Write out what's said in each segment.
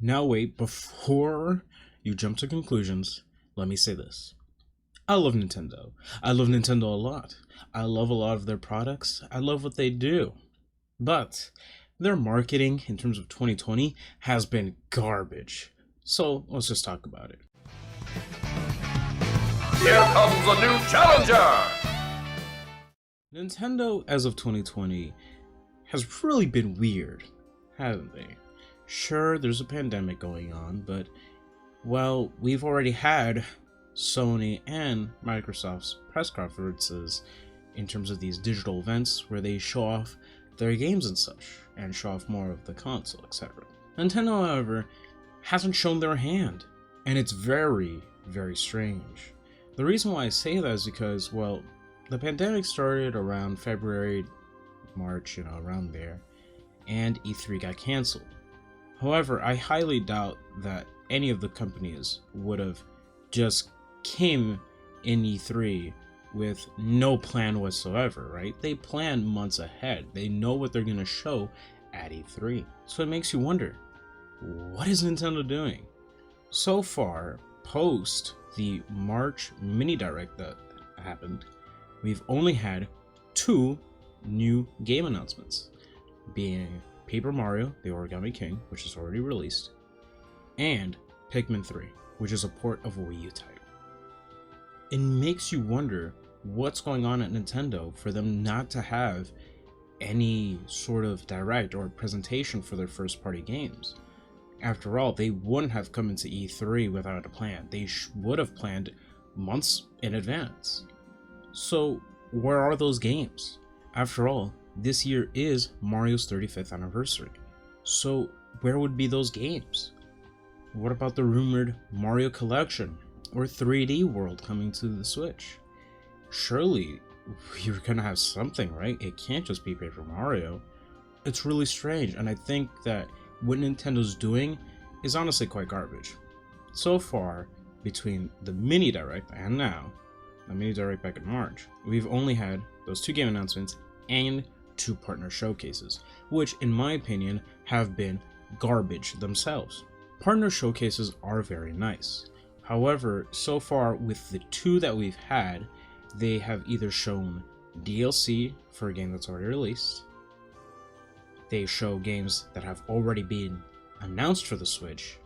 Now wait, before you jump to conclusions, let me say this. I love Nintendo. I love Nintendo a lot. I love a lot of their products. I love what they do. But their marketing in terms of 2020 has been garbage. So let's just talk about it. Here comes a new challenger! Nintendo, as of 2020, has really been weird, haven't they? Sure, there's a pandemic going on, but, well, we've already had Sony and Microsoft's press conferences in terms of these digital events where they show off their games and such, and show off more of the console, etc. Nintendo, however, hasn't shown their hand, and it's very, very strange. The reason why I say that is because, well, the pandemic started around February, March, around there, and E3 got cancelled. However, I highly doubt that any of the companies would have just came in E3 with no plan whatsoever, right? They plan months ahead. They know what they're going to show at E3. So it makes you wonder, what is Nintendo doing? So far, post the March mini direct that happened, we've only had 2 new game announcements, being Paper Mario: The Origami King, which is already released, and Pikmin 3, which is a port of a Wii U title. It makes you wonder what's going on at Nintendo for them not to have any sort of direct or presentation for their first party games. After all, they wouldn't have come into E3 without a plan. They would have planned months in advance. So where are those games? After all, this year is Mario's 35th anniversary. So where would be those games? What about the rumored Mario Collection or 3D World coming to the Switch? Surely you're gonna have something, right? It can't just be Paper Mario. It's really strange, and I think that what Nintendo's doing is honestly quite garbage. So far, between the mini direct and now, the mini direct back in March, we've only had those 2 game announcements and 2 partner showcases, which in my opinion have been garbage themselves. Partner showcases are very nice. However, so far with the 2 that we've had, they have either shown DLC for a game that's already released, they show games that have already been announced for the Switch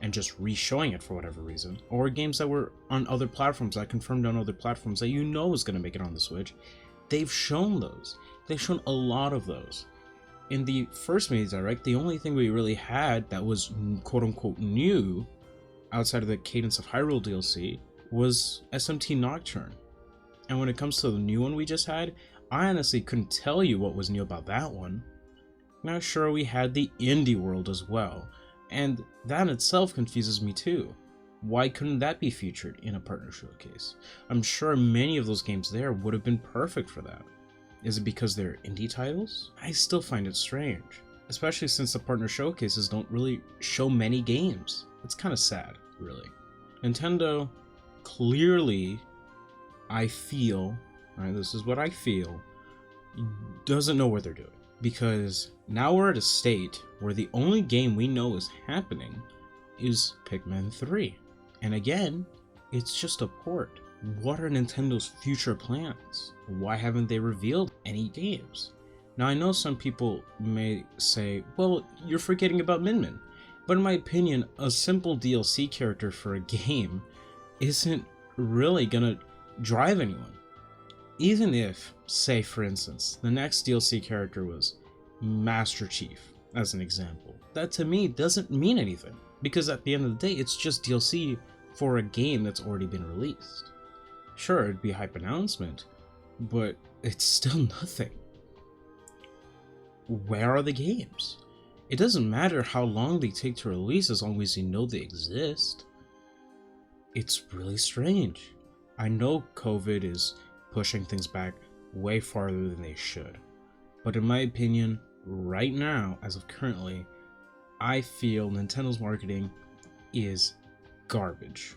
and just re-showing it for whatever reason, or games that were on other platforms, that confirmed on other platforms that you know is going to make it on the Switch. They've shown those. They've shown a lot of those. In the first mini direct, the only thing we really had that was quote-unquote new, outside of the Cadence of Hyrule DLC, was SMT Nocturne. And when it comes to the new one we just had, I honestly couldn't tell you what was new about that one. Now sure, we had the Indie World as well, and that in itself confuses me too. Why couldn't that be featured in a partner showcase? I'm sure many of those games there would have been perfect for that. Is it because they're indie titles? I still find it strange, especially since the partner showcases don't really show many games. It's kind of sad, really. Nintendo clearly, I feel, right, this is what I feel, doesn't know what they're doing. Because now we're at a state where the only game we know is happening is Pikmin 3. And again, it's just a port. What are Nintendo's future plans? Why haven't they revealed any games? Now I know some people may say, well, you're forgetting about Min Min. But in my opinion, a simple DLC character for a game isn't really gonna drive anyone. Even if, say for instance, the next DLC character was Master Chief, as an example, that to me doesn't mean anything, because at the end of the day, it's just DLC for a game that's already been released. Sure, it'd be a hype announcement, but it's still nothing. Where are the games? It doesn't matter how long they take to release as long as you know they exist. It's really strange. I know COVID is pushing things back way farther than they should, but in my opinion, right now, as of currently, I feel Nintendo's marketing is garbage.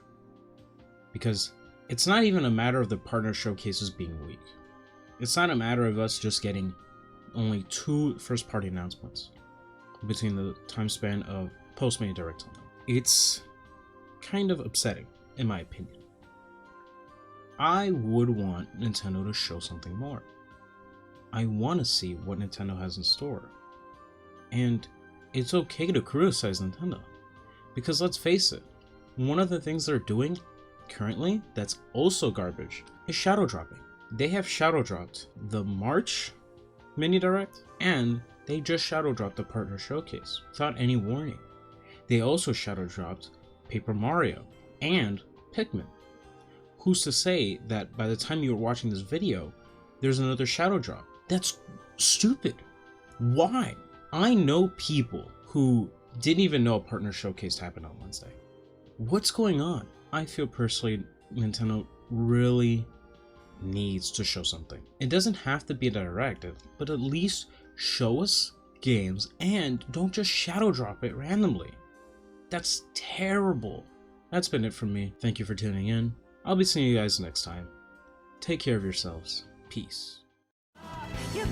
Because it's not even a matter of the partner showcases being weak. It's not a matter of us just getting only 2 first-party announcements between the time span of post-Mini Direct on them. It's kind of upsetting, in my opinion. I would want Nintendo to show something more. I want to see what Nintendo has in store. And it's okay to criticize Nintendo. Because let's face it, one of the things they're doing currently that's also garbage is shadow dropping. They have shadow dropped the March Mini Direct, and they just shadow dropped the Partner Showcase without any warning. They also shadow dropped Paper Mario and Pikmin. Who's to say that by the time you're watching this video, there's another shadow drop? That's stupid. Why? I know people who didn't even know a Partner Showcase happened on Wednesday. What's going on? I feel personally Nintendo really needs to show something. It doesn't have to be directed, but at least show us games and don't just shadow drop it randomly. That's terrible. That's been it from me. Thank you for tuning in. I'll be seeing you guys next time. Take care of yourselves. Peace. You